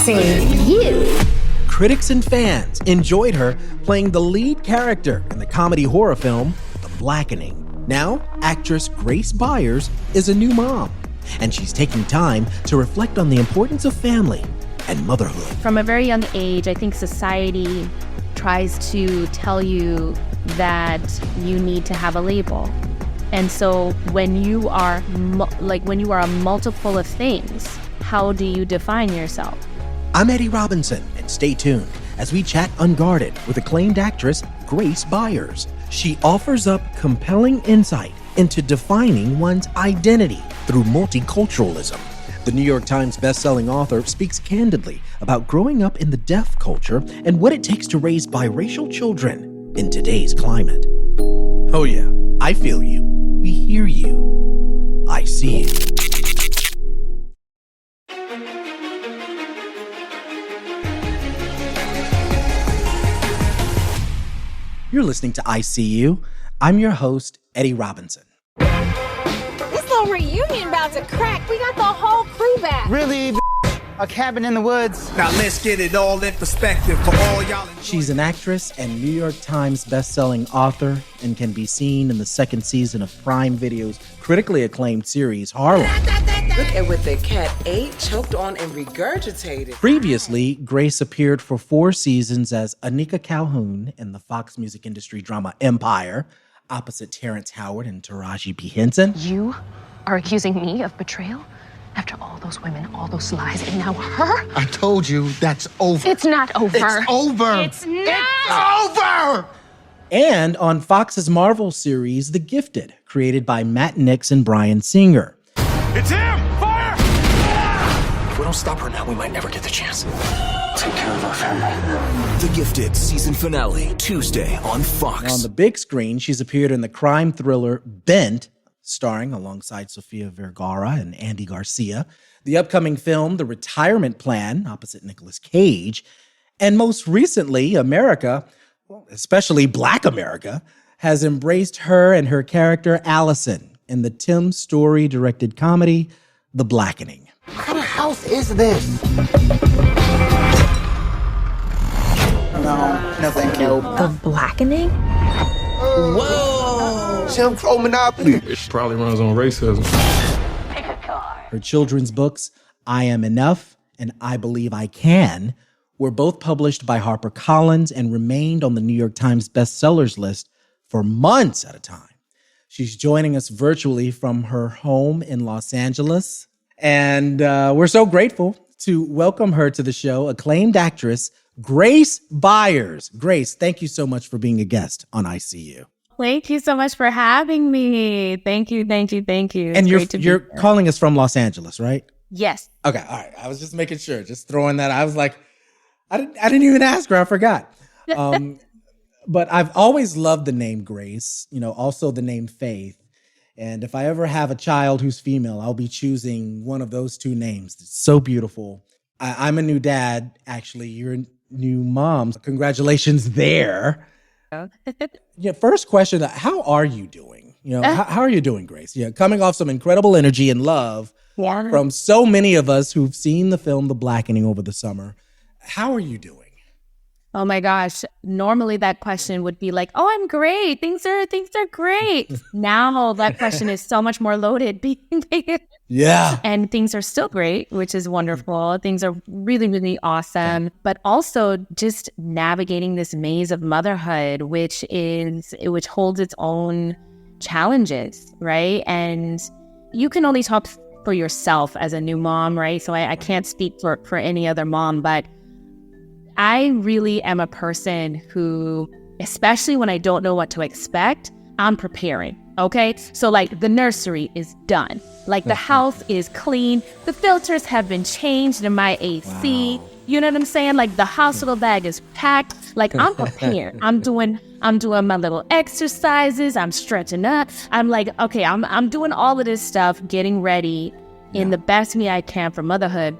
You. Critics and fans enjoyed her playing the lead character in the comedy horror film, The Blackening. Now, actress Grace Byers is a new mom, and she's taking time to reflect on the importance of family and motherhood. From a very young age, I think society tries to tell you that you need to have a label. And so when you are a multiple of things, how do you define yourself? I'm Eddie Robinson, and stay tuned as we chat unguarded with acclaimed actress Grace Byers. She offers up compelling insight into defining one's identity through multiculturalism. The New York Times bestselling author speaks candidly about growing up in the deaf culture and what it takes to raise biracial children in today's climate. Oh yeah, I feel you. We hear you. I see you. You're listening to I See You. I'm your host, Eddie Robinson. This little reunion about to crack. We got the whole crew back. Really, a cabin in the woods. Now let's get it all in perspective for all y'all. She's an actress and New York Times bestselling author and can be seen in the second season of Prime Video's critically acclaimed series, Harlem. Look at what the cat ate, choked on, and regurgitated. Previously, Grace appeared for 4 seasons as Anika Calhoun in the Fox music industry drama Empire, opposite Terrence Howard and Taraji P. Henson. You are accusing me of betrayal? After all those women, all those lies, and now her? I told you that's over. It's not over. It's over. It's not. It's over. And on Fox's Marvel series, The Gifted, created by Matt Nix and Bryan Singer. It's him! Fire! If we don't stop her now, we might never get the chance. Take care of our family. The Gifted season finale, Tuesday on Fox. On the big screen, she's appeared in the crime thriller Bent, starring alongside Sofia Vergara and Andy Garcia, the upcoming film The Retirement Plan, opposite Nicolas Cage, and most recently, America, especially Black America, has embraced her and her character Allison in the Tim Story-directed comedy, The Blackening. What kind of house is this? No, thank you. The Blackening? Whoa! Jim Crow Monopoly. It probably runs on racism. Her children's books, I Am Enough and I Believe I Can, were both published by HarperCollins and remained on the New York Times bestsellers list for months at a time. She's joining us virtually from her home in Los Angeles. And we're so grateful to welcome her to the show, acclaimed actress Grace Byers. Grace, thank you so much for being a guest on I See You. Thank you so much for having me. Thank you. And you're calling us from Los Angeles, right? Yes. Okay, all right. I was just making sure, just throwing that. I was like, I didn't even ask her. I forgot. But I've always loved the name Grace, also the name Faith. And if I ever have a child who's female, I'll be choosing one of those 2 names. It's so beautiful. I'm a new dad, actually. You're a new mom. Congratulations there. First question, how are you doing? How are you doing, Grace? Coming off some incredible energy and love from so many of us who've seen the film The Blackening over the summer. How are you doing? Oh my gosh. Normally that question would be like, oh, I'm great. Things are great. Now that question is so much more loaded. Yeah. And things are still great, which is wonderful. Things are really, really awesome. But also just navigating this maze of motherhood, which holds its own challenges, right? And you can only talk for yourself as a new mom, right? So I can't speak for any other mom, but I really am a person who, especially when I don't know what to expect, I'm preparing, okay? So like the nursery is done. Like the house is clean. The filters have been changed in my AC. Wow. You know what I'm saying? Like the hospital bag is packed. Like I'm prepared. I'm doing my little exercises. I'm stretching up. I'm like, okay, I'm doing all of this stuff, getting ready in the best me I can for motherhood.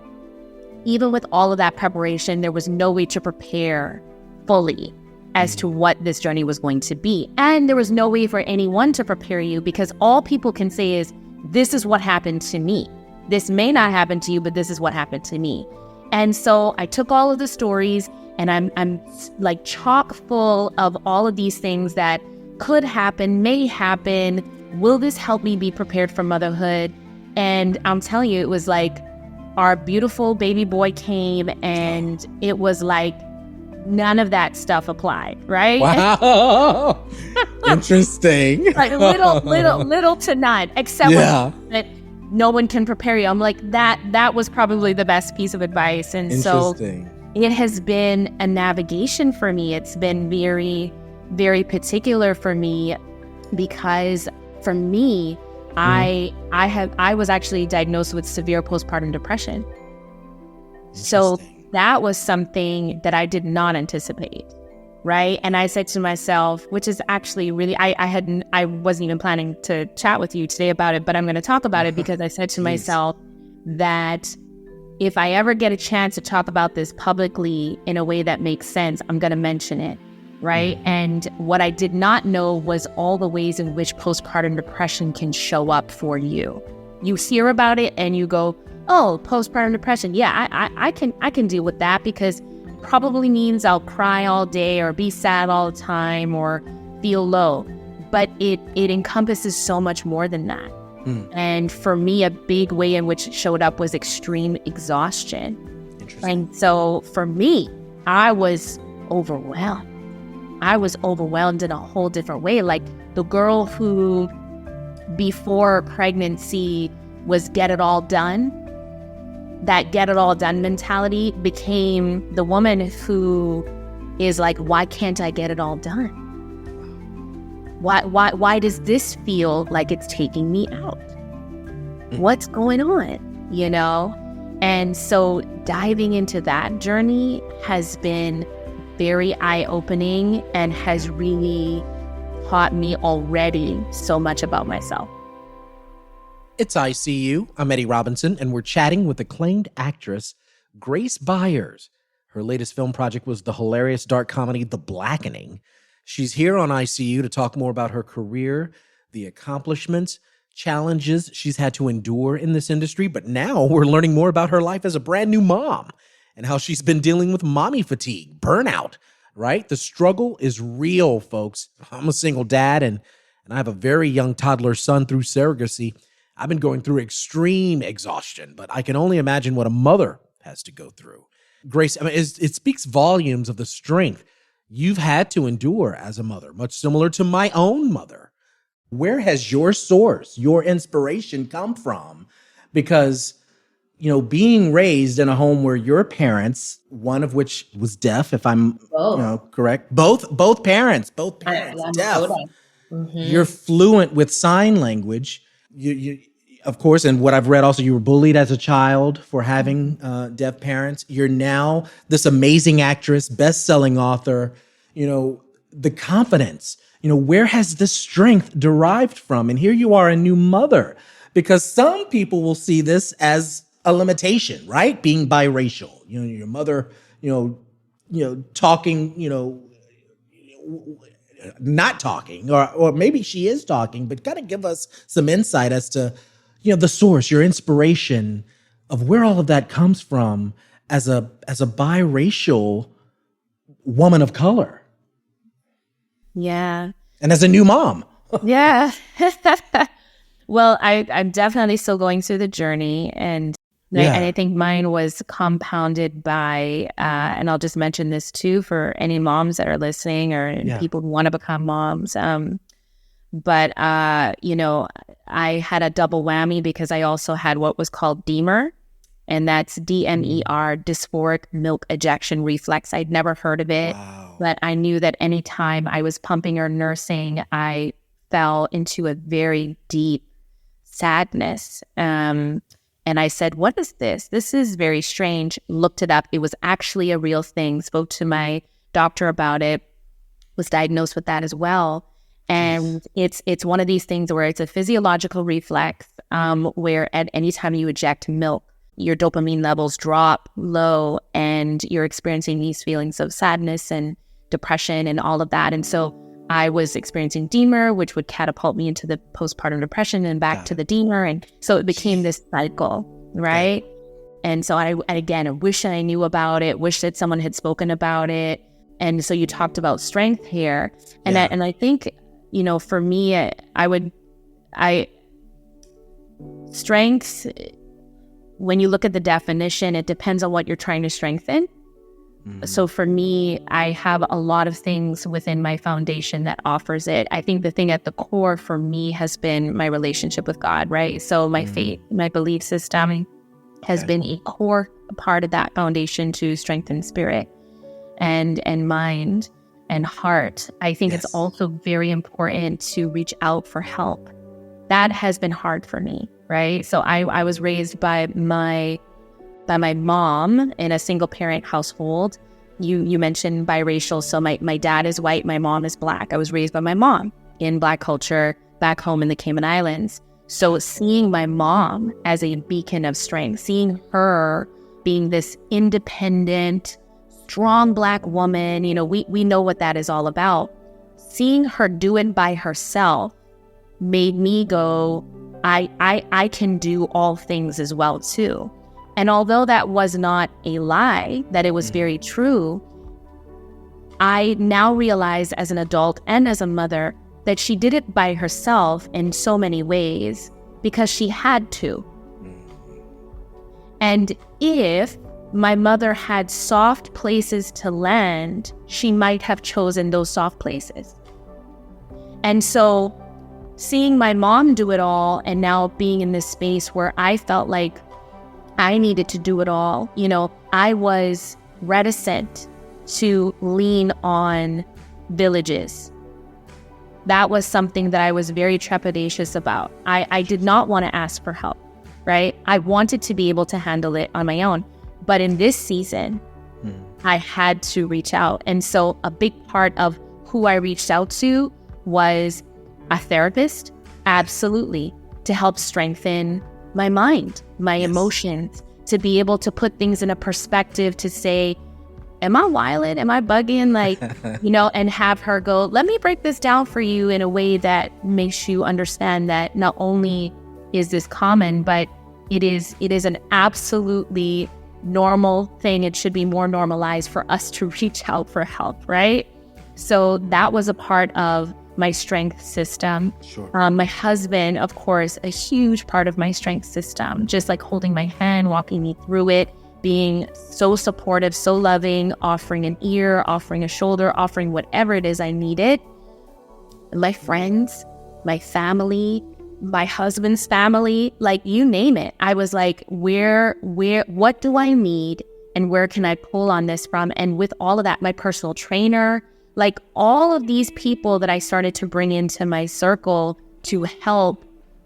Even with all of that preparation, there was no way to prepare fully as to what this journey was going to be. And there was no way for anyone to prepare you because all people can say is, this is what happened to me. This may not happen to you, but this is what happened to me. And so I took all of the stories, and I'm like chock full of all of these things that could happen, may happen. Will this help me be prepared for motherhood? And I'm telling you, it was like our beautiful baby boy came, and it was like none of that stuff applied, right? Wow. Interesting. Like little to none, except that no one can prepare you. I'm like, that was probably the best piece of advice. And so it has been a navigation for me. It's been very, very particular for me, because for me, I was actually diagnosed with severe postpartum depression. So that was something that I did not anticipate, right? And I said to myself, which is actually really, I wasn't even planning to chat with you today about it, but I'm going to talk about it because I said to myself that if I ever get a chance to talk about this publicly in a way that makes sense, I'm going to mention it, right? And what I did not know was all the ways in which postpartum depression can show up for you. You hear about it and you go, oh, postpartum depression. Yeah, I can deal with that, because probably means I'll cry all day or be sad all the time or feel low. But it encompasses so much more than that. And for me, a big way in which it showed up was extreme exhaustion. And so for me, I was overwhelmed. I was overwhelmed in a whole different way. Like the girl who before pregnancy was get it all done, that get it all done mentality became the woman who is like, why can't I get it all done? Why does this feel like it's taking me out? What's going on, you know? And so diving into that journey has been very eye-opening and has really taught me already so much about myself. It's ICU. I'm Eddie Robinson, and we're chatting with acclaimed actress Grace Byers. Her latest film project was the hilarious dark comedy The Blackening. She's here on ICU to talk more about her career, the accomplishments, challenges she's had to endure in this industry, but now we're learning more about her life as a brand new mom and how she's been dealing with mommy fatigue, burnout, right? The struggle is real, folks. I'm a single dad, and I have a very young toddler son through surrogacy. I've been going through extreme exhaustion, but I can only imagine what a mother has to go through. Grace, I mean, it speaks volumes of the strength you've had to endure as a mother, much similar to my own mother. Where has your source, your inspiration come from? Because, you know, being raised in a home where your parents, one of which was deaf, if I'm correct, both parents, deaf. You're fluent with sign language. You of course, and what I've read also, you were bullied as a child for having deaf parents. You're now this amazing actress, best-selling author. You know, the confidence, you know, where has this strength derived from? And here you are, a new mother, because some people will see this as a limitation, right? Being biracial, you know, your mother, talking, not talking, or maybe she is talking, but kind of give us some insight as to, the source, your inspiration of where all of that comes from as a biracial woman of color. Yeah. And as a new mom. Yeah. Well, I'm definitely still going through the journey, and I think mine was compounded by, and I'll just mention this too for any moms that are listening or people who want to become moms. But I had a double whammy because I also had what was called DMER, and that's DMER, dysphoric milk ejection reflex. I'd never heard of it, but I knew that anytime I was pumping or nursing, I fell into a very deep sadness. And I said, what is this? This is very strange. Looked it up. It was actually a real thing. Spoke to my doctor about it. Was diagnosed with that as well. And it's one of these things where it's a physiological reflex where at any time you eject milk, your dopamine levels drop low and you're experiencing these feelings of sadness and depression and all of that. And so I was experiencing DMER, which would catapult me into the postpartum depression and back to the DMER. And so it became this cycle, right? And so I wish I knew about it, wish that someone had spoken about it. And so you talked about strength here. And I think, for me, strength, when you look at the definition, it depends on what you're trying to strengthen. So for me, I have a lot of things within my foundation that offers it. I think the thing at the core for me has been my relationship with God, right? So my faith, my belief system has been a core part of that foundation to strengthen spirit and mind and heart. I think it's also very important to reach out for help. That has been hard for me, right? So I was raised by my mom in a single parent household. You mentioned biracial. So my dad is white, my mom is Black. I was raised by my mom in Black culture back home in the Cayman Islands. So seeing my mom as a beacon of strength, seeing her being this independent, strong Black woman, we know what that is all about. Seeing her do it by herself made me go, I can do all things as well too. And although that was not a lie, that it was very true, I now realize as an adult and as a mother that she did it by herself in so many ways because she had to. And if my mother had soft places to land, she might have chosen those soft places. And so seeing my mom do it all and now being in this space where I felt like I needed to do it all, I was reticent to lean on villages. That was something that I was very trepidatious about. I did not want to ask for help, right? I wanted to be able to handle it on my own. But in this season, I had to reach out. And so a big part of who I reached out to was a therapist, absolutely, to help strengthen my mind, my emotions, to be able to put things in a perspective to say, am I wilding? Am I bugging? And have her go, let me break this down for you in a way that makes you understand that not only is this common, but it is an absolutely normal thing. It should be more normalized for us to reach out for help, right? So that was a part of my strength system. Sure. My husband, of course, a huge part of my strength system, just like holding my hand, walking me through it, being so supportive, so loving, offering an ear, offering a shoulder, offering whatever it is I needed. My friends, my family, my husband's family, you name it. I was like, what do I need and where can I pull on this from? And with all of that, my personal trainer, all of these people that I started to bring into my circle to help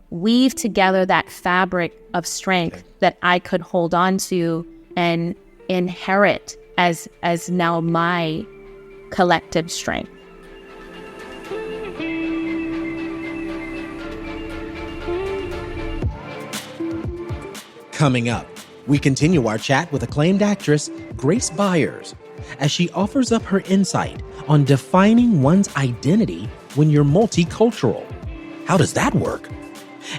weave together that fabric of strength that I could hold on to and inherit as now my collective strength. Coming up, we continue our chat with acclaimed actress Grace Byers as she offers up her insight on defining one's identity when you're multicultural. How does that work?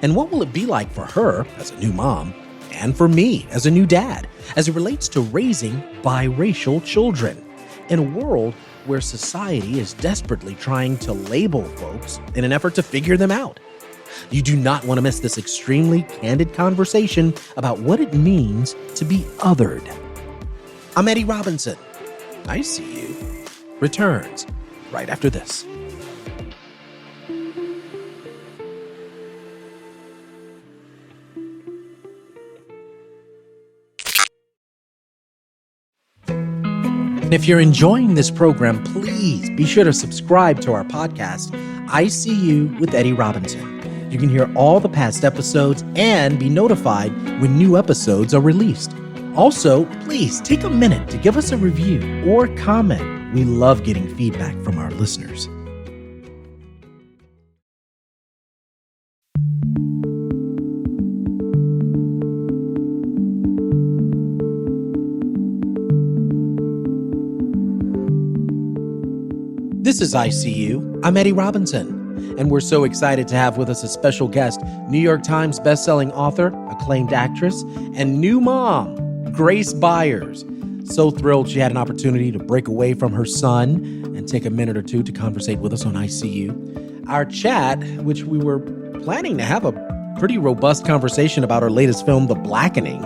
And what will it be like for her as a new mom and for me as a new dad as it relates to raising biracial children in a world where society is desperately trying to label folks in an effort to figure them out? You do not want to miss this extremely candid conversation about what it means to be othered. I'm Eddie Robinson. I See You returns right after this. And if you're enjoying this program, please be sure to subscribe to our podcast, I See You with Eddie Robinson. You can hear all the past episodes and be notified when new episodes are released. Also, please take a minute to give us a review or comment. We love getting feedback from our listeners. This is I See You. I'm Eddie Robinson, and we're so excited to have with us a special guest, New York Times bestselling author, acclaimed actress, and new mom, Grace Byers. So thrilled she had an opportunity to break away from her son and take a minute or two to conversate with us on ICU. Our chat, which we were planning to have a pretty robust conversation about her latest film, The Blackening.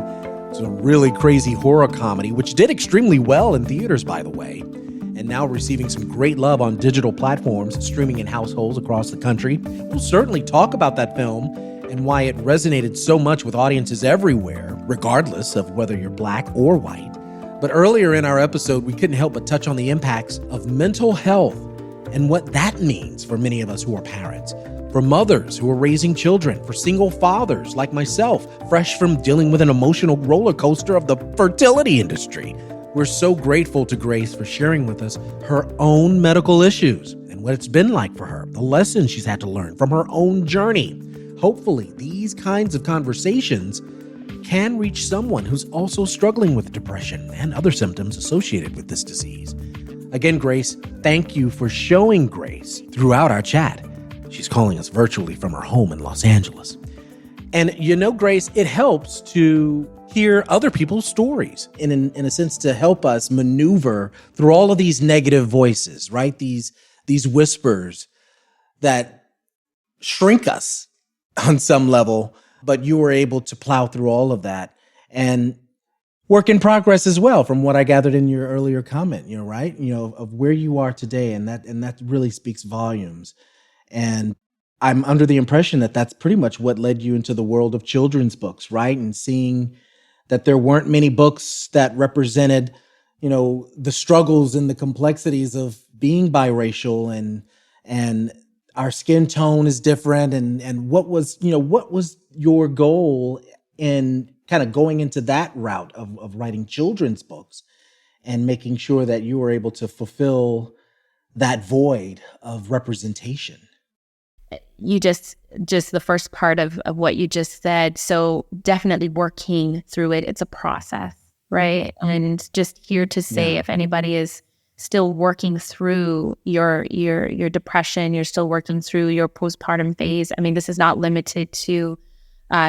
It's a really crazy horror comedy, which did extremely well in theaters, by the way, and now receiving some great love on digital platforms, streaming in households across the country. We'll certainly talk about that film and why it resonated so much with audiences everywhere, regardless of whether you're black or white. But earlier in our episode, we couldn't help but touch on the impacts of mental health and what that means for many of us who are parents, for mothers who are raising children, for single fathers like myself, fresh from dealing with an emotional roller coaster of the fertility industry. We're so grateful to Grace for sharing with us her own medical issues and what it's been like for her, the lessons she's had to learn from her own journey. Hopefully, these kinds of conversations can reach someone who's also struggling with depression and other symptoms associated with this disease. Again, Grace, thank you for showing grace throughout our chat. She's calling us virtually from her home in Los Angeles. And Grace, it helps to hear other people's stories in a sense to help us maneuver through all of these negative voices, right? These whispers that shrink us on some level, but you were able to plow through all of that and work in progress as well, from what I gathered in your earlier comment, right? Of where you are today. And that really speaks volumes. And I'm under the impression that that's pretty much what led you into the world of children's books, right? And seeing that there weren't many books that represented, the struggles and the complexities of being biracial and our skin tone is different. And what was your goal in kind of going into that route of writing children's books and making sure that you were able to fulfill that void of representation? You just the first part of what you just said. So definitely working through it. It's a process, right? And just here to say, if anybody is still working through your depression, you're still working through your postpartum phase. I mean, this is not limited to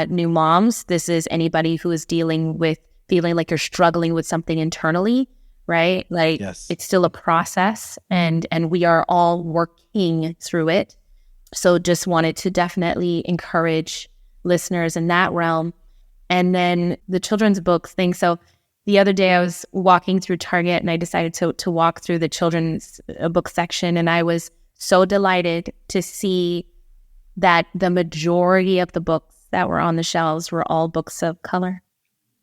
new moms. This is anybody who is dealing with feeling like you're struggling with something internally, right? Like It's still a process and we are all working through it. So just wanted to definitely encourage listeners in that realm. And then the children's book thing. So the other day I was walking through Target and I decided to walk through the children's book section. And I was so delighted to see that the majority of the books that were on the shelves were all books of color.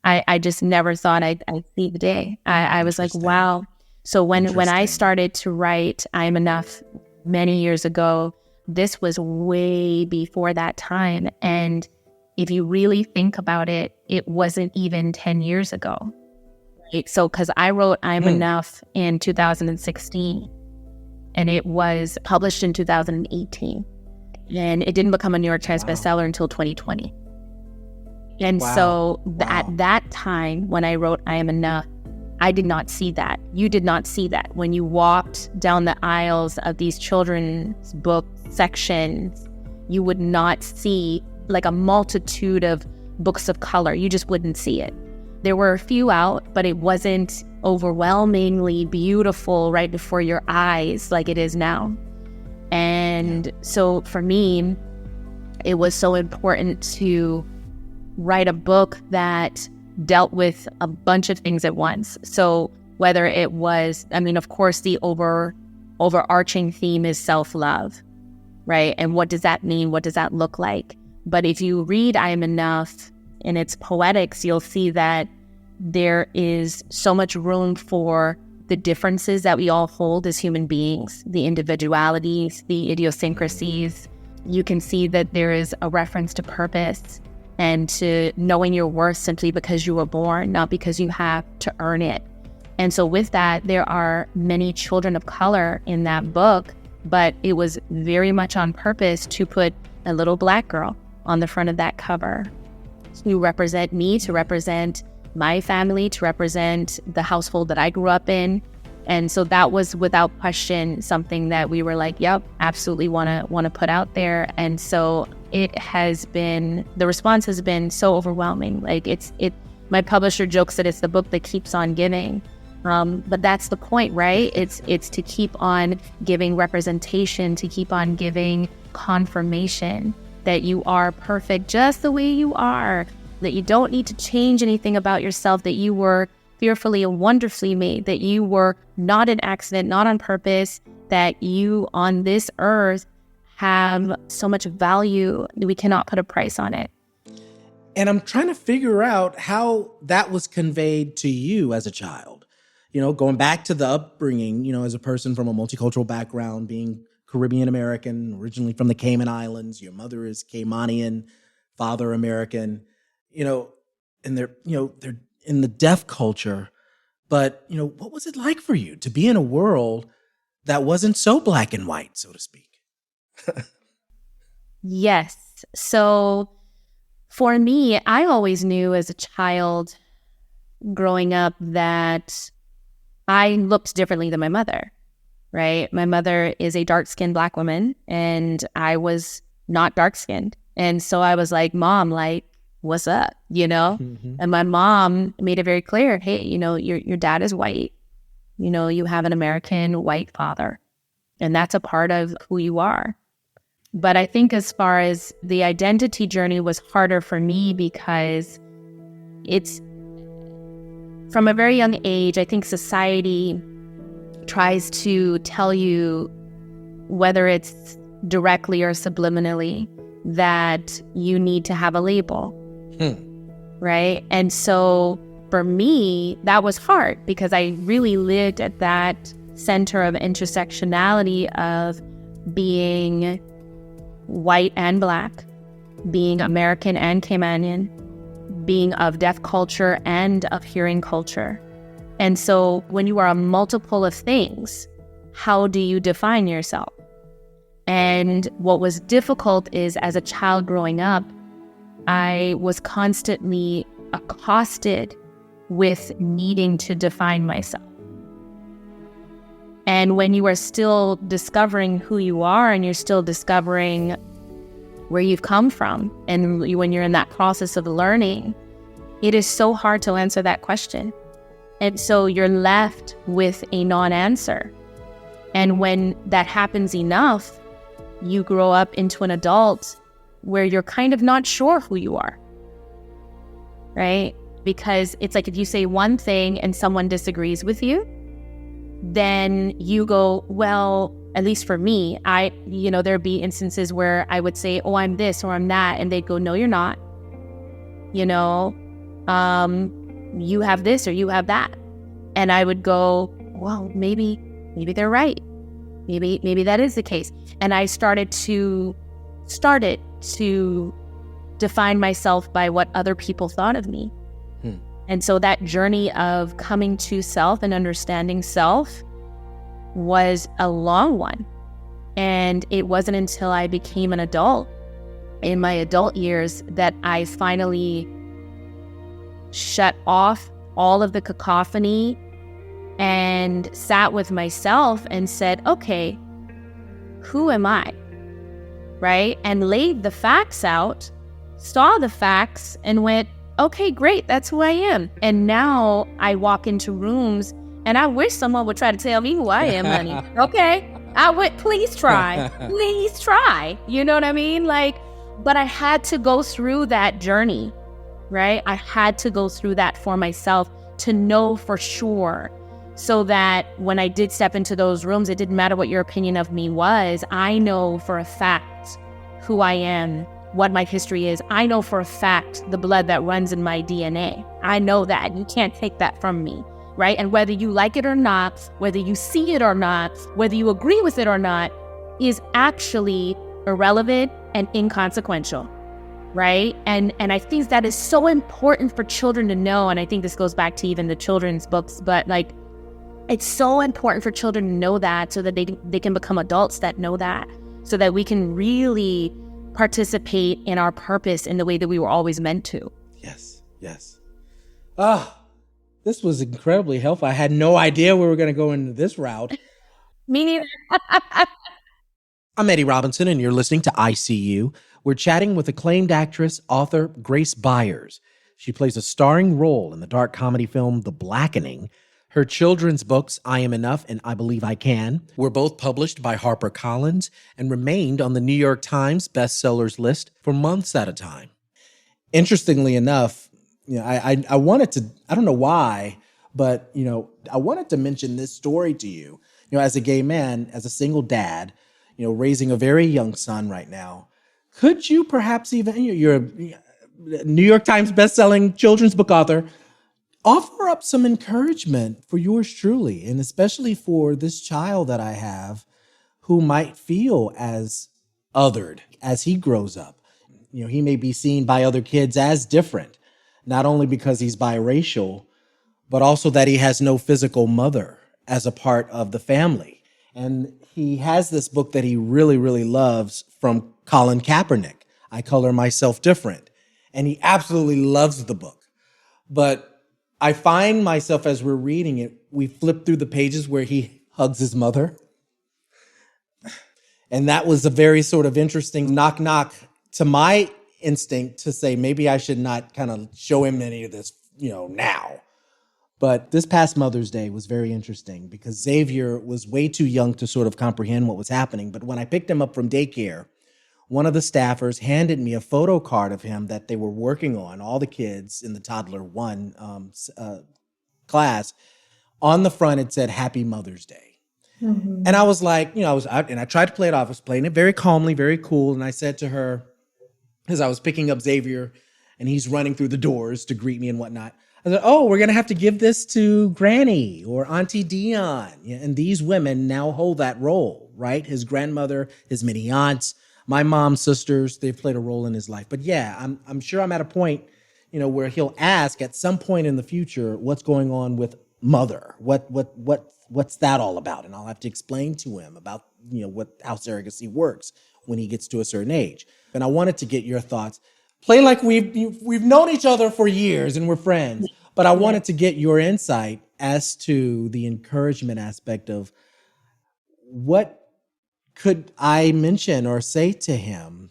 I just never thought I'd see the day. I was like, wow. So when I started to write I Am Enough many years ago, this was way before that time. And if you really think about it, it wasn't even 10 years ago. Right? So, because I wrote I Am Enough in 2016, and it was published in 2018. And it didn't become a New York Times bestseller until 2020. And so at that time, when I wrote I Am Enough, I did not see that. You did not see that. When you walked down the aisles of these children's book sections, you would not see like a multitude of books of color. You just wouldn't see it. There were a few out, but it wasn't overwhelmingly beautiful right before your eyes like it is now. And so for me, it was so important to write a book that dealt with a bunch of things at once. So whether it was, of course, the overarching theme is self-love, right? And what does that mean? What does that look like? But if you read I Am Enough in its poetics, you'll see that there is so much room for the differences that we all hold as human beings, the individualities, the idiosyncrasies. You can see that there is a reference to purpose and to knowing your worth simply because you were born, not because you have to earn it. And so with that, there are many children of color in that book, but it was very much on purpose to put a little Black girl on the front of that cover to represent me, to represent my family, to represent the household that I grew up in. And so that was without question something that we were like, yep, absolutely want to put out there. And so it has been, the response has been so overwhelming. Like My publisher jokes that it's the book that keeps on giving. But that's the point, right? It's to keep on giving representation, to keep on giving confirmation that you are perfect just the way you are, that you don't need to change anything about yourself, that you were fearfully and wonderfully made, that you were not an accident, not on purpose, that you on this earth have so much value that we cannot put a price on it. And I'm trying to figure out how that was conveyed to you as a child. You know, going back to the upbringing, you know, as a person from a multicultural background, being Caribbean American, originally from the Cayman Islands, your mother is Caymanian, father American, you know, and they're in the deaf culture. But, you know, what was it like for you to be in a world that wasn't so black and white, so to speak? Yes. So for me, I always knew as a child growing up that I looked differently than my mother, right? My mother is a dark-skinned Black woman, and I was not dark-skinned. And so I was like, Mom, like, what's up, you know? Mm-hmm. And my mom made it very clear, hey, you know, your dad is white. You know, you have an American white father, and that's a part of who you are. But I think as far as the identity journey was harder for me because it's from a very young age, I think society tries to tell you, whether it's directly or subliminally, that you need to have a label, right? And so for me, that was hard because I really lived at that center of intersectionality of being white and Black, being American and Caymanian, being of deaf culture and of hearing culture. And so when you are a multiple of things, how do you define yourself? And what was difficult is, as a child growing up, I was constantly accosted with needing to define myself. And when you are still discovering who you are and you're still discovering where you've come from, and when you're in that process of learning, it is so hard to answer that question. And so you're left with a non-answer. And when that happens enough, you grow up into an adult where you're kind of not sure who you are, right? Because it's like if you say one thing and someone disagrees with you, then you go, well, at least for me, there'd be instances where I would say, oh, I'm this or I'm that. And they'd go, no, you're not. You know, you have this or you have that. And I would go, well, maybe they're right. Maybe that is the case. And I started to define myself by what other people thought of me. And so that journey of coming to self and understanding self was a long one. And it wasn't until I became an adult, in my adult years, that I finally shut off all of the cacophony and sat with myself and said, okay, who am I? Right? And laid the facts out, saw the facts, and went, okay, great, that's who I am. And now I walk into rooms and I wish someone would try to tell me who I am, honey. Okay, I would, please try. Please try. You know what I mean? But I had to go through that journey, right? I had to go through that for myself to know for sure, so that when I did step into those rooms, it didn't matter what your opinion of me was. I know for a fact who I am, what my history is. I know for a fact the blood that runs in my DNA. I know that. You can't take that from me, right? And whether you like it or not, whether you see it or not, whether you agree with it or not, is actually irrelevant and inconsequential, right? And I think that is so important for children to know. And I think this goes back to even the children's books, but it's so important for children to know that, so that they can become adults that know that, so that we can really participate in our purpose in the way that we were always meant to. Yes. This was incredibly helpful. I had no idea we were going to go into this route. Me neither. I'm Eddie Robinson, and you're listening to ICU. We're chatting with acclaimed actress, author Grace Byers. She plays a starring role in the dark comedy film The Blackening. Her children's books, I Am Enough and I Believe I Can, were both published by HarperCollins and remained on the New York Times bestsellers list for months at a time. Interestingly enough, I wanted to, I don't know why, but, I wanted to mention this story to you. As a gay man, as a single dad, raising a very young son right now, could you perhaps even, you're a New York Times bestselling children's book author, offer up some encouragement for yours truly, and especially for this child that I have who might feel as othered as he grows up. He may be seen by other kids as different, not only because he's biracial, but also that he has no physical mother as a part of the family. And he has this book that he really, really loves from Colin Kaepernick, I Color Myself Different. And he absolutely loves the book. But I find myself, as we're reading it, we flip through the pages where he hugs his mother. And that was a very sort of interesting knock to my instinct to say, maybe I should not kind of show him any of this, now. But this past Mother's Day was very interesting because Xavier was way too young to sort of comprehend what was happening. But when I picked him up from daycare, one of the staffers handed me a photo card of him that they were working on, all the kids in the toddler one class. On the front, it said, Happy Mother's Day. Mm-hmm. And I was like, I tried to play it off. I was playing it very calmly, very cool. And I said to her, as I was picking up Xavier and he's running through the doors to greet me and whatnot, I said, we're going to have to give this to Granny or Auntie Dion. Yeah, and these women now hold that role, right? His grandmother, his many aunts, my mom's sisters, they've played a role in his life. But yeah, I'm sure I'm at a point, where he'll ask at some point in the future, what's going on with mother? What's that all about? And I'll have to explain to him about, how surrogacy works when he gets to a certain age. And I wanted to get your thoughts. Play like we've known each other for years and we're friends, but I wanted to get your insight as to the encouragement aspect of what could I mention or say to him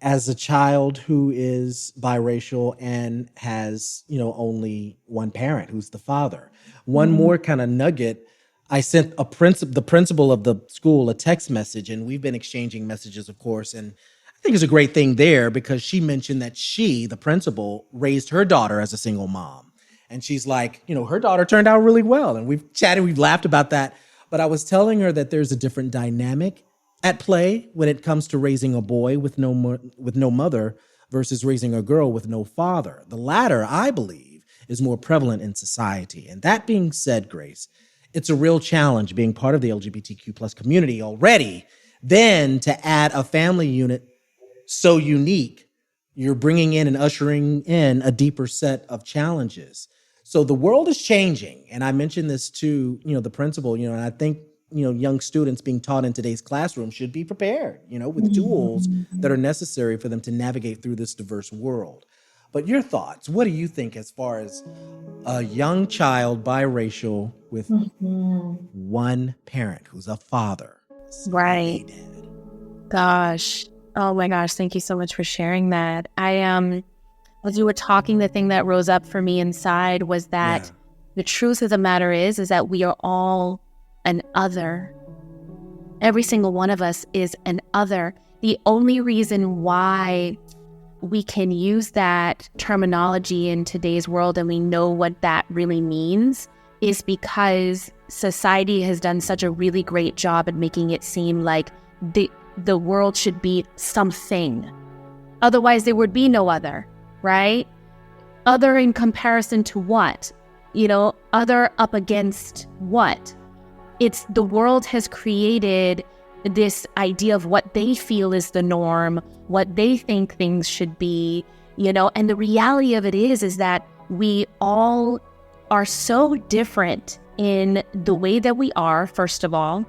as a child who is biracial and has, only one parent who's the father. One more kind of nugget. I sent the principal of the school a text message, and we've been exchanging messages, of course. And I think it's a great thing there because she mentioned that she, the principal, raised her daughter as a single mom. And she's like, her daughter turned out really well. And we've chatted, we've laughed about that. But I was telling her that there's a different dynamic at play when it comes to raising a boy with no mother versus raising a girl with no father. The latter, I believe, is more prevalent in society. And that being said, Grace, it's a real challenge being part of the LGBTQ plus community already. Then to add a family unit so unique, you're bringing in and ushering in a deeper set of challenges. So the world is changing. And I mentioned this to, the principal, and I think, young students being taught in today's classroom should be prepared, with tools that are necessary for them to navigate through this diverse world. But your thoughts, what do you think as far as a young child biracial with one parent who's a father? Right. Gosh. Oh my gosh. Thank you so much for sharing that. As you were talking, the thing that rose up for me inside was that the truth of the matter is that we are all an other. Every single one of us is an other. The only reason why we can use that terminology in today's world and we know what that really means is because society has done such a really great job at making it seem like the world should be something. Otherwise, there would be no other. Right? Other in comparison to what? Other up against what? It's the world has created this idea of what they feel is the norm, what they think things should be, and the reality of it is that we all are so different in the way that we are, first of all.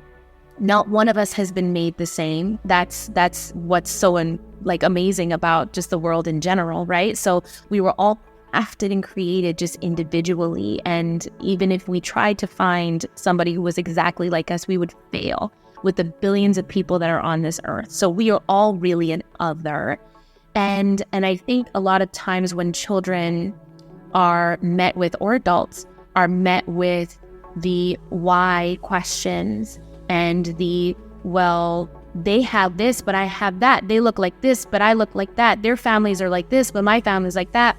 Not one of us has been made the same. That's what's so amazing about just the world in general, right? So we were all crafted and created just individually. And even if we tried to find somebody who was exactly like us, we would fail with the billions of people that are on this earth. So we are all really an other. And I think a lot of times when children are met with, or adults are met with the why questions and the, well, they have this, but I have that. They look like this, but I look like that. Their families are like this, but my family's like that.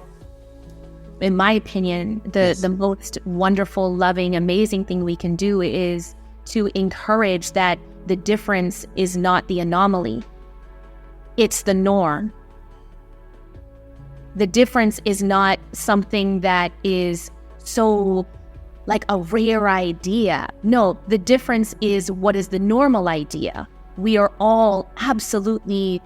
In my opinion, the most wonderful, loving, amazing thing we can do is to encourage that the difference is not the anomaly. It's the norm. The difference is not something that is so like a rare idea. No, the difference is what is the normal idea. We are all absolutely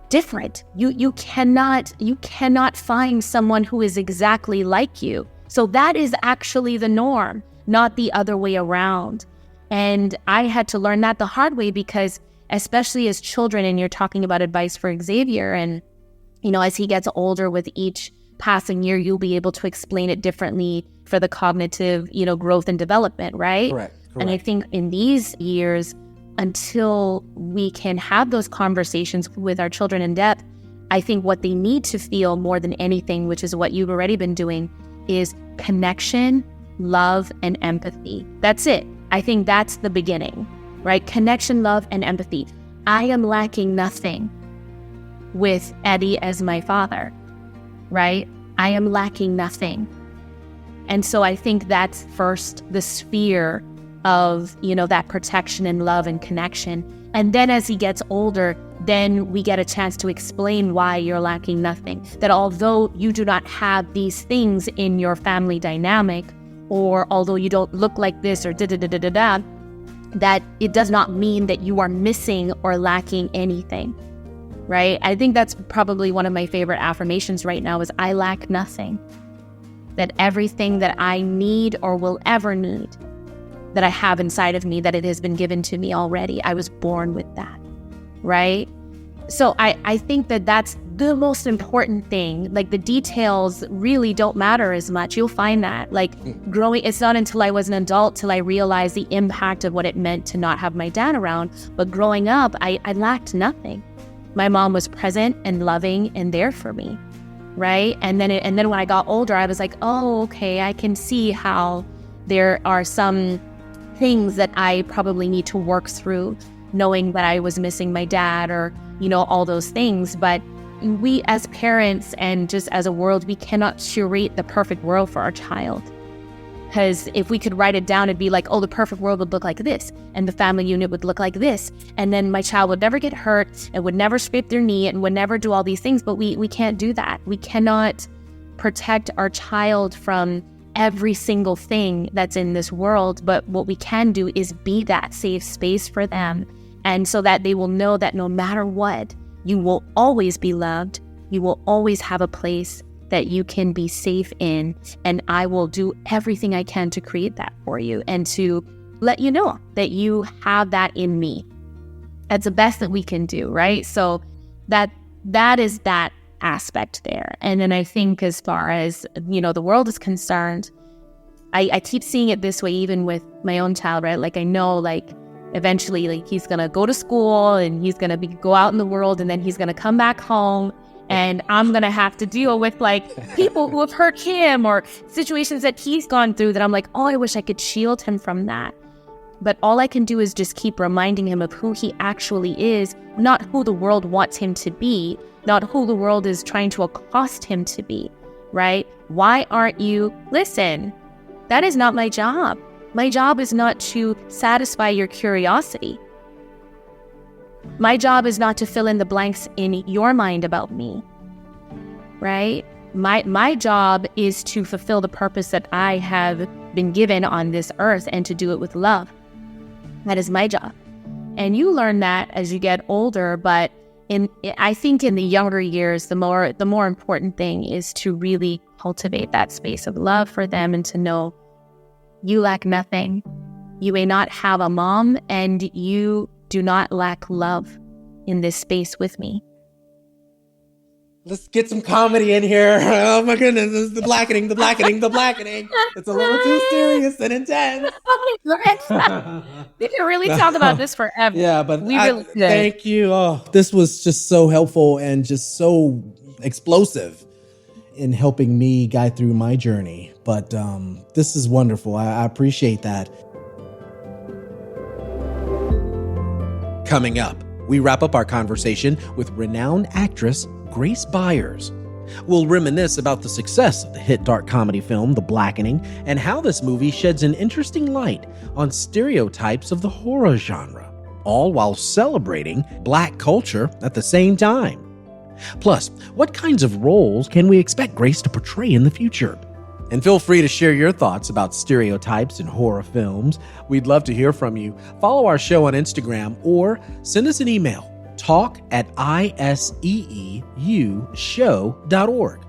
different. You cannot find someone who is exactly like you. So that is actually the norm, not the other way around. And I had to learn that the hard way, because especially as children, and you're talking about advice for Xavier, and as he gets older, with each passing year, you'll be able to explain it differently for the cognitive, growth and development, right? Correct. And I think in these years, until we can have those conversations with our children in depth, I think what they need to feel more than anything, which is what you've already been doing, is connection, love, and empathy. That's it. I think that's the beginning, right? Connection, love, and empathy. I am lacking nothing with Eddie as my father, right? I am lacking nothing. And so I think that's first the sphere of, that protection and love and connection. And then as he gets older, then we get a chance to explain why you're lacking nothing. That although you do not have these things in your family dynamic, or although you don't look like this or da-da-da-da-da-da, that it does not mean that you are missing or lacking anything, right? I think that's probably one of my favorite affirmations right now is I lack nothing. That everything that I need or will ever need, that I have inside of me, that it has been given to me already. I was born with that, right? So I think that that's the most important thing. Like the details really don't matter as much. You'll find that growing, it's not until I was an adult till I realized the impact of what it meant to not have my dad around. But growing up, I lacked nothing. My mom was present and loving and there for me, right? And then when I got older, I was like, oh, okay, I can see how there are some things that I probably need to work through, knowing that I was missing my dad or, all those things. But we as parents and just as a world, we cannot curate the perfect world for our child. Because if we could write it down, it'd be like, oh, the perfect world would look like this, and the family unit would look like this, and then my child would never get hurt and would never scrape their knee and would never do all these things. But we can't do that. We cannot protect our child from every single thing that's in this world. But what we can do is be that safe space for them, and so that they will know that no matter what, you will always be loved. You will always have a place that you can be safe in, and I will do everything I can to create that for you and to let you know that you have that in me. That's the best that we can do, right? So that is that aspect there. And then I think as far as, the world is concerned, I keep seeing it this way even with my own child, right? Like I know eventually he's going to go to school and he's going to go out in the world, and then he's going to come back home. And I'm going to have to deal with people who have hurt him or situations that he's gone through that I'm like, oh, I wish I could shield him from that. But all I can do is just keep reminding him of who he actually is, not who the world wants him to be, not who the world is trying to accost him to be, right? Why aren't you? Listen, that is not my job. My job is not to satisfy your curiosity. My job is not to fill in the blanks in your mind about me, right? My job is to fulfill the purpose that I have been given on this earth and to do it with love. That is my job. And you learn that as you get older, but I think in the younger years, the more important thing is to really cultivate that space of love for them and to know you lack nothing. You may not have a mom, and you do not lack love in this space with me. Let's get some comedy in here. Oh my goodness, this is the blackening. It's a little too serious and intense. We can really talk about this forever. Yeah, but we really could. Thank you. Oh, this was just so helpful and just so explosive in helping me guide through my journey. But this is wonderful. I appreciate that. Coming up, we wrap up our conversation with renowned actress Grace Byers. We'll reminisce about the success of the hit dark comedy film The Blackening and how this movie sheds an interesting light on stereotypes of the horror genre, all while celebrating Black culture at the same time. Plus, what kinds of roles can we expect Grace to portray in the future? And feel free to share your thoughts about stereotypes in horror films. We'd love to hear from you. Follow our show on Instagram or send us an email, talk@iseeushow.org.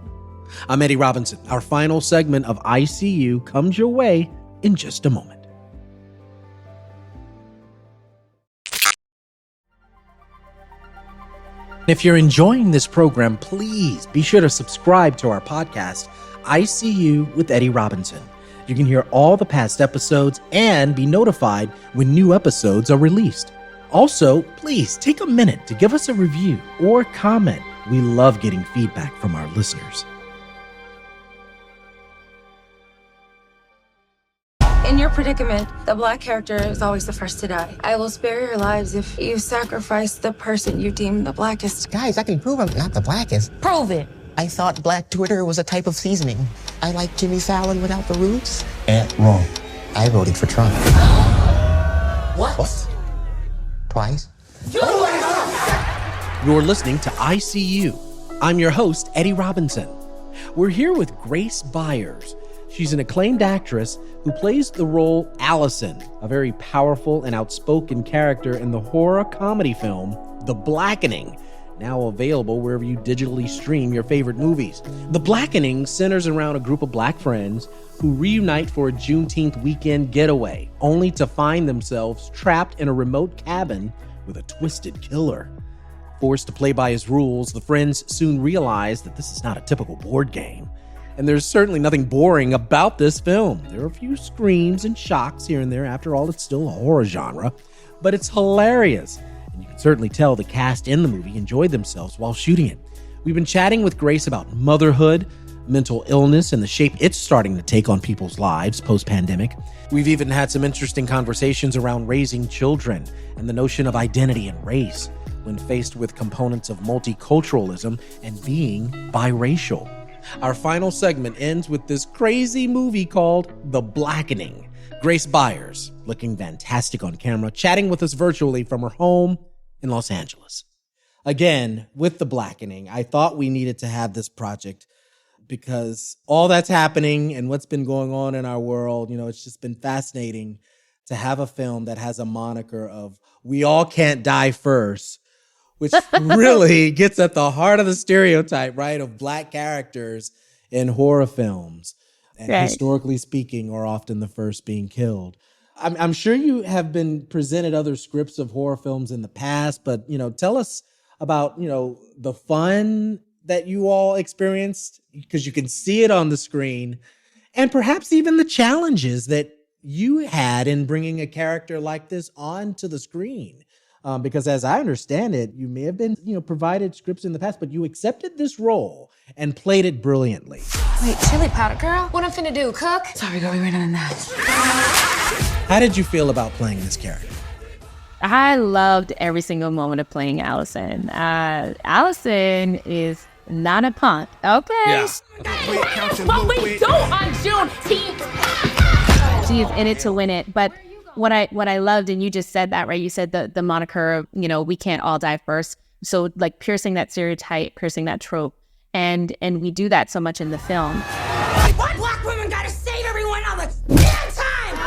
I'm Eddie Robinson. Our final segment of ICU comes your way in just a moment. If you're enjoying this program, please be sure to subscribe to our podcast, ICU with Eddie Robinson. You can hear all the past episodes and be notified when new episodes are released. Also, please take a minute to give us a review or comment. We love getting feedback from our listeners. In your predicament, the Black character is always the first to die. I will spare your lives if you sacrifice the person you deem the blackest. Guys, I can prove I'm not the blackest. Prove it. I thought Black Twitter was a type of seasoning. I like Jimmy Fallon without the roots. Wrong. I voted for Trump. What? Twice? You're listening to ICU. I'm your host, Eddie Robinson. We're here with Grace Byers. She's an acclaimed actress who plays the role Allison, a very powerful and outspoken character in the horror comedy film The Blackening, now available wherever you digitally stream your favorite movies. The Blackening centers around a group of Black friends who reunite for a Juneteenth weekend getaway, only to find themselves trapped in a remote cabin with a twisted killer. Forced to play by his rules, the friends soon realize that this is not a typical board game. And there's certainly nothing boring about this film. There are a few screams and shocks here and there. After all, it's still a horror genre, but it's hilarious. And you can certainly tell the cast in the movie enjoyed themselves while shooting it. We've been chatting with Grace about motherhood, mental illness, and the shape it's starting to take on people's lives post-pandemic. We've even had some interesting conversations around raising children and the notion of identity and race when faced with components of multiculturalism and being biracial. Our final segment ends with this crazy movie called The Blackening. Grace Byers, looking fantastic on camera, chatting with us virtually from her home in Los Angeles. Again, with The Blackening, I thought we needed to have this project because all that's happening and what's been going on in our world, it's just been fascinating to have a film that has a moniker of "We all can't die first," which really gets at the heart of the stereotype, right, of Black characters in horror films. And right. Historically speaking, are often the first being killed. I'm sure you have been presented other scripts of horror films in the past, but, tell us about, the fun that you all experienced, because you can see it on the screen, and perhaps even the challenges that you had in bringing a character like this onto the screen. Because as I understand it, you may have been, provided scripts in the past, but you accepted this role and played it brilliantly. Wait, chili powder, girl? What I'm finna do, cook? Sorry, girl, we ran out of nuts. How did you feel about playing this character? I loved every single moment of playing Allison. Allison is not a punk, okay? Yeah. But we do on Juneteenth. She is in it to win it, but what I loved, and you just said that, right? You said the moniker of, we can't all die first. So like piercing that stereotype, piercing that trope. And we do that so much in the film. Why Black women gotta save everyone all the damn time?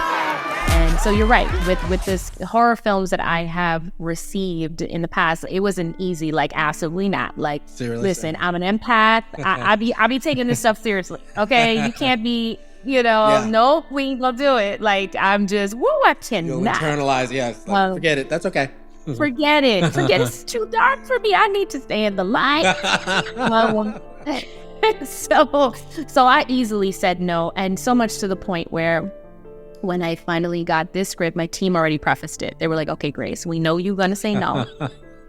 And so you're right, with this horror films that I have received in the past, it wasn't easy, like absolutely not. Like, seriously? Listen, I'm an empath. I be taking this stuff seriously. Okay, you can't be. Nope, we ain't gonna do it. Like, I'm just, I cannot. You'll internalize, yes. Forget it. That's okay. Forget it. It's too dark for me. I need to stay in the light. So I easily said no. And so much to the point where when I finally got this script, my team already prefaced it. They were like, okay, Grace, we know you're going to say no.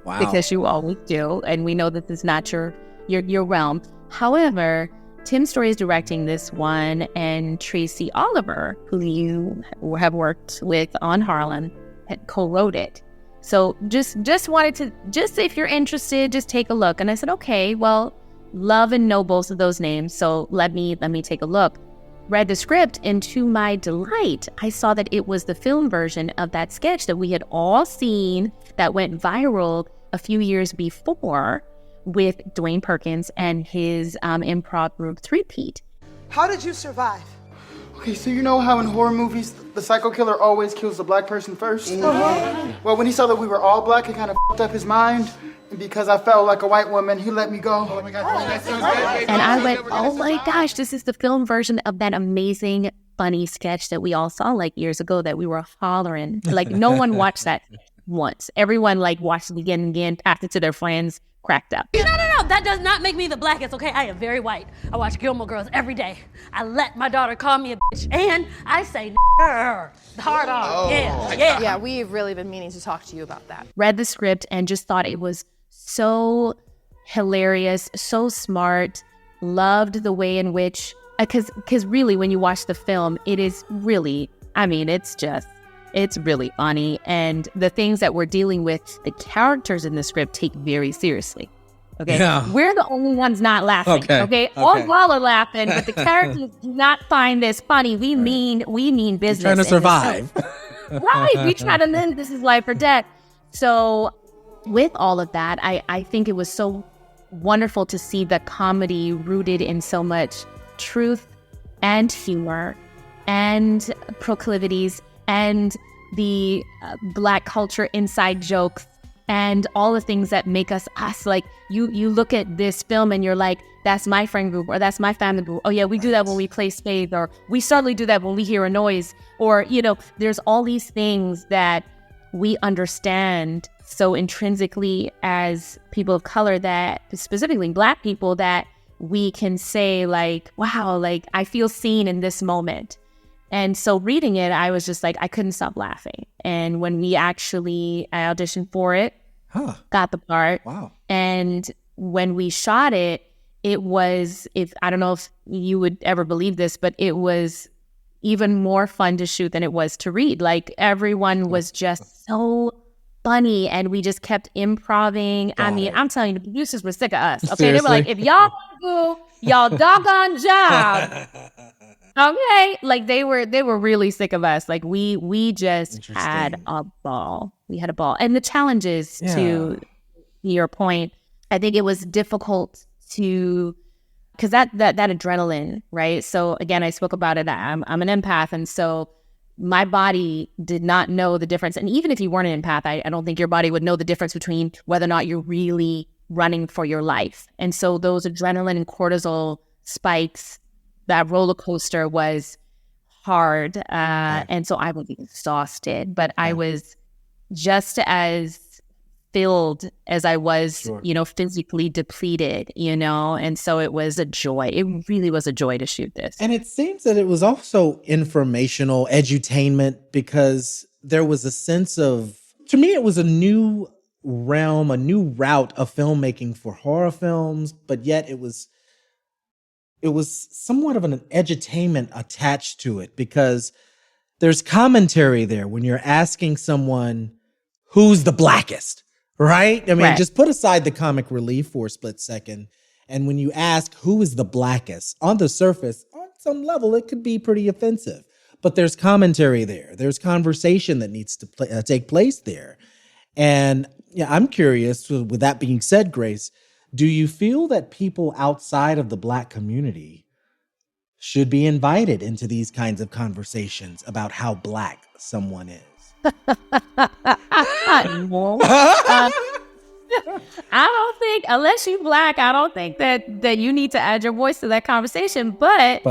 Wow. Because you always do. And we know that this is not your your realm. However, Tim Story is directing this one, and Tracy Oliver, who you have worked with on Harlem, had co-wrote it. So just wanted to, just if you're interested, just take a look. And I said, okay, well, love and know both of those names, so let me take a look. Read the script, and to my delight, I saw that it was the film version of that sketch that we had all seen that went viral a few years before with Dwayne Perkins and his improv group Three-Peat. How did you survive? Okay, so you know how in horror movies, the psycho killer always kills the black person first? Well, when he saw that we were all black, it kind of f***ed up his mind. And because I felt like a white woman, he let me go. Oh my God, that's so good. And I went, oh my gosh, this is the film version of that amazing, funny sketch that we all saw like years ago that we were hollering. Like no one watched that once. Everyone like watched it again and again, passed it to their friends, cracked up. No. That does not make me the blackest, okay? I am very white. I watch Gilmore Girls every day. I let my daughter call me a bitch. And I say hard on. Yeah. Yeah, we've really been meaning to talk to you about that. Read the script and just thought it was so hilarious, so smart. Loved the way in which, because really when you watch the film, it is really, I mean, it's really funny. And the things that we're dealing with, the characters in the script take very seriously. Okay, yeah. We're the only ones not laughing. Okay, all y'all are laughing, but the characters do not find this funny. We mean business. You're trying to survive, right? We try to live. This is life or death. So, with all of that, I think it was so wonderful to see the comedy rooted in so much truth and humor and proclivities and the Black culture inside jokes. And all the things that make us us. Like you look at this film and you're like, that's my friend group, or that's my family group. Oh yeah, we do that when we play spades, or we certainly do that when we hear a noise, or there's all these things that we understand so intrinsically as people of color, that specifically Black people, that we can say like, wow, like I feel seen in this moment. And so reading it, I was just like, I couldn't stop laughing. And when I auditioned for it, got the part. Wow. And when we shot it, it was, I don't know if you would ever believe this, but it was even more fun to shoot than it was to read. Like everyone was just so funny, and we just kept improving. I'm telling you, the producers were sick of us. Okay, seriously? They were like, if y'all do y'all doggone job. Okay, like they were really sick of us. Like we just had a ball. We had a ball. And the challenges, to your point, I think it was difficult to, because that adrenaline, right? So again, I spoke about it. I'm an empath, and so my body did not know the difference. And even if you weren't an empath, I don't think your body would know the difference between whether or not you're really running for your life. And so those adrenaline and cortisol spikes, that roller coaster was hard. And so I was exhausted, but I was just as filled as I was, physically depleted, and so it was a joy. It really was a joy to shoot this. And it seems that it was also informational, edutainment, because there was a sense of, to me, it was a new realm, a new route of filmmaking for horror films, but yet it was somewhat of an edutainment attached to it, because there's commentary there when you're asking someone who's the blackest, right? I mean, right. Just put aside the comic relief for a split second. And when you ask who is the blackest, on the surface, on some level, it could be pretty offensive. But there's commentary there. There's conversation that needs to take place there. And I'm curious, with that being said, Grace, do you feel that people outside of the Black community should be invited into these kinds of conversations about how Black someone is? I don't think, unless you're Black, I don't think that you need to add your voice to that conversation. But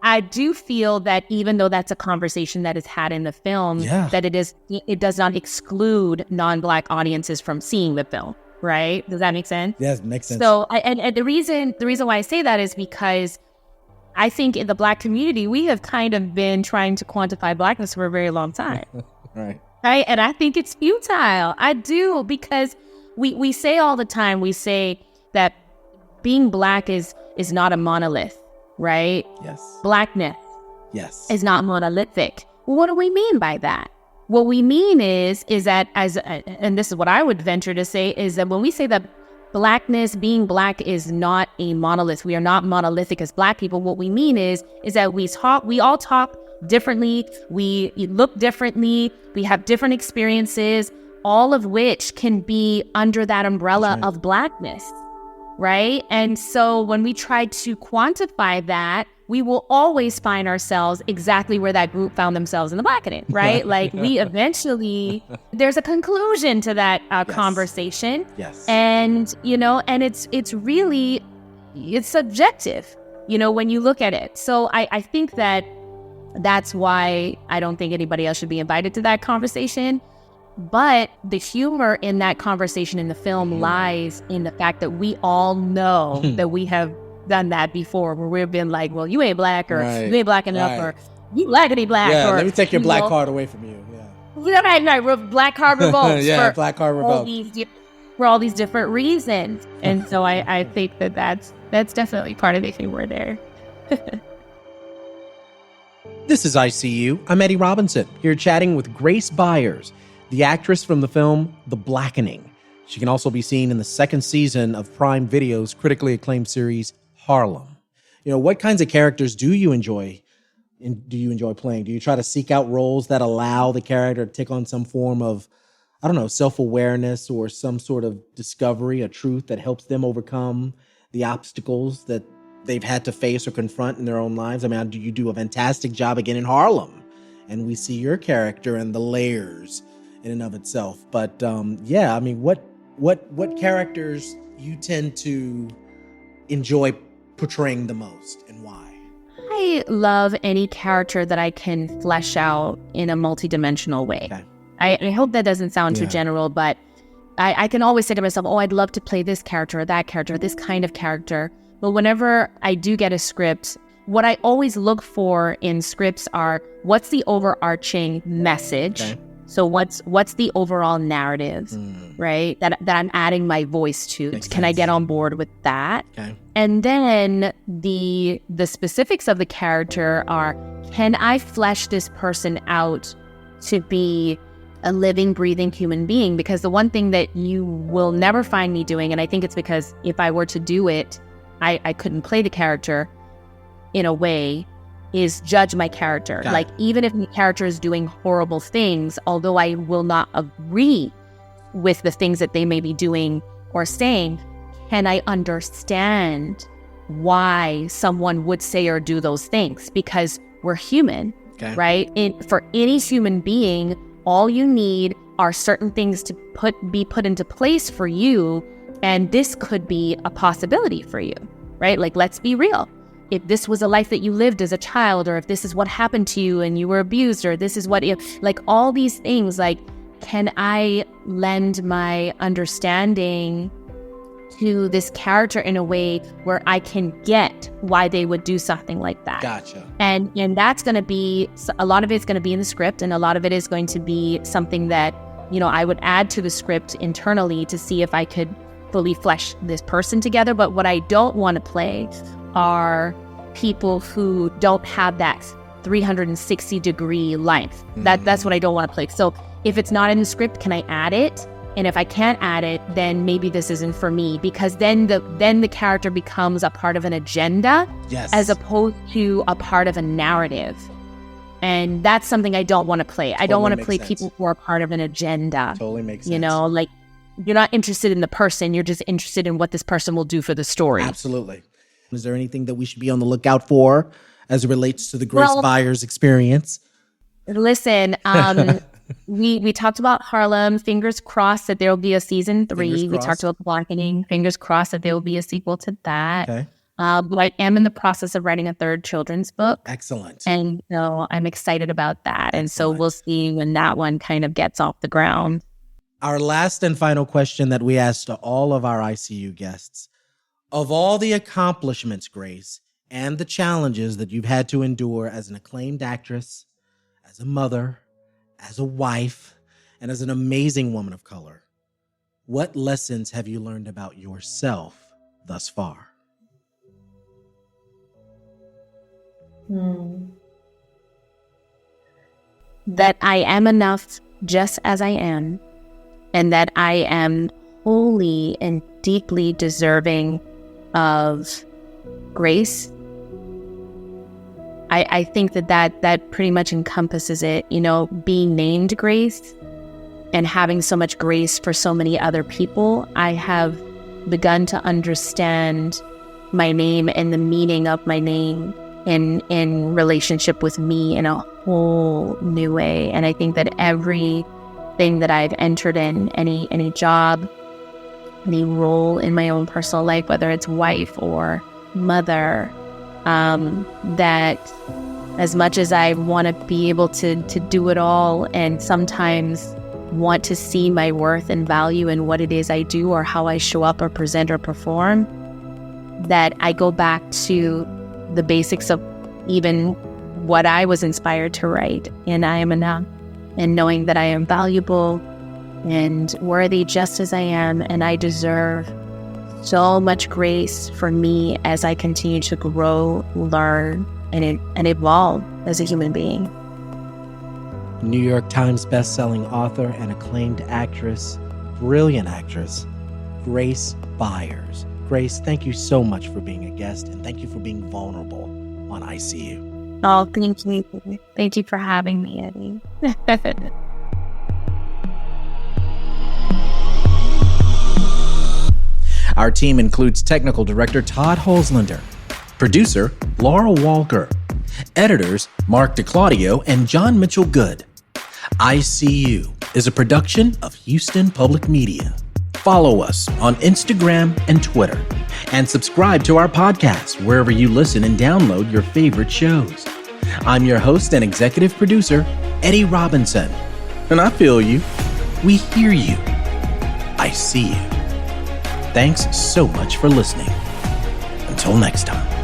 I do feel that even though that's a conversation that is had in the film, that it does not exclude non-Black audiences from seeing the film. Right? Does that make sense? Yes, makes sense. So, and the reason why I say that is because I think in the Black community, we have kind of been trying to quantify Blackness for a very long time. Right. And I think it's futile. I do, because we say all the time, we say that being Black is not a monolith, right? Yes. Blackness Yes. is not monolithic. Well, what do we mean by that? What we mean is that and this is what I would venture to say, is that when we say that Blackness, being Black is not a monolith, we are not monolithic as Black people, what we mean is that we all talk differently, we look differently, we have different experiences, all of which can be under that umbrella of Blackness, right? And so when we try to quantify that, we will always find ourselves exactly where that group found themselves in the Blackening, right? Like we eventually, there's a conclusion to that conversation. Yes. And, and it's really, it's subjective, when you look at it. So I think that's why I don't think anybody else should be invited to that conversation. But the humor in that conversation in the film lies in the fact that we all know that we have done that before, where we've been like, well, you ain't Black, or you ain't Black enough, or you blackity Black. Yeah, or, let me take your Black card away from you. Yeah. Right. Black card revoked. Yeah, Black card revoked. For all these different reasons. And so I think that's definitely part of the humor there. This is ICU. I'm Eddie Robinson, here chatting with Grace Byers, the actress from the film The Blackening. She can also be seen in the second season of Prime Video's critically acclaimed series, Harlem. What kinds of characters do you enjoy playing? Do you try to seek out roles that allow the character to take on some form of, self-awareness or some sort of discovery, a truth that helps them overcome the obstacles that they've had to face or confront in their own lives? You do a fantastic job again in Harlem, and we see your character and the layers in and of itself. But what characters you tend to enjoy portraying the most, and why? I love any character that I can flesh out in a multidimensional way. Okay. I hope that doesn't sound too general, but I can always say to myself, I'd love to play this character or that character, this kind of character. But whenever I do get a script, what I always look for in scripts are, what's the overarching message? Okay. So what's the overall narrative, right? That I'm adding my voice to. Makes sense. I get on board with that? Okay. And then the specifics of the character are, can I flesh this person out to be a living, breathing human being? Because the one thing that you will never find me doing, and I think it's because if I were to do it, I couldn't play the character in a way, is judge my character. Like, even if the character is doing horrible things, although I will not agree with the things that they may be doing or saying, can I understand why someone would say or do those things? Because we're human, right? For any human being, all you need are certain things to be put into place for you, and this could be a possibility for you, right? Like, let's be real. If this was a life that you lived as a child, or if this is what happened to you and you were abused, or this is what, like all these things, like, can I lend my understanding to this character in a way where I can get why they would do something like that? Gotcha. And that's going to be, a lot of it's going to be in the script, and a lot of it is going to be something that, I would add to the script internally to see if I could fully flesh this person together. But what I don't want to play are people who don't have that 360-degree life. That's what I don't want to play. So if it's not in the script, can I add it? And if I can't add it, then maybe this isn't for me, because then the character becomes a part of an agenda, as opposed to a part of a narrative. And that's something I don't want to play. I don't want to play people who are part of an agenda. Totally makes sense. Like, you're not interested in the person, you're just interested in what this person will do for the story. Absolutely. Is there anything that we should be on the lookout for as it relates to the Grace Byers experience? Listen, we talked about Harlem. Fingers crossed that there will be a season 3. We talked about Blackening. Fingers crossed that there will be a sequel to that. Okay. But I am in the process of writing a 3rd children's book. Excellent. And so I'm excited about that. Excellent. And so we'll see when that one kind of gets off the ground. Our last and final question that we asked to all of our ICU guests: of all the accomplishments, Grace, and the challenges that you've had to endure as an acclaimed actress, as a mother, as a wife, and as an amazing woman of color, what lessons have you learned about yourself thus far? That I am enough just as I am, and that I am wholly and deeply deserving of grace. I think that pretty much encompasses it, you know, being named Grace and having so much grace for so many other people. I have begun to understand my name and the meaning of my name in relationship with me in a whole new way. And I think that everything that I've entered in, any job, any role in my own personal life, whether it's wife or mother, that as much as I want to be able to do it all, and sometimes want to see my worth and value in what it is I do or how I show up or present or perform, that I go back to the basics of even what I was inspired to write, and I am enough, and knowing that I am valuable and worthy just as I am, and I deserve so much grace for me as I continue to grow, learn, and evolve as a human being. New York Times bestselling author and acclaimed actress, brilliant actress, Grace Byers. Grace, thank you so much for being a guest, and thank you for being vulnerable on ICU. Oh, thank you. Thank you for having me, Eddie. Our team includes technical director Todd Holzlander, producer Laura Walker, editors Mark DeClaudio and John Mitchell Good. ICU is a production of Houston Public Media. Follow us on Instagram and Twitter, and subscribe to our podcast wherever you listen and download your favorite shows. I'm your host and executive producer, Eddie Robinson, and I feel you. We hear you. I see you. Thanks so much for listening. Until next time.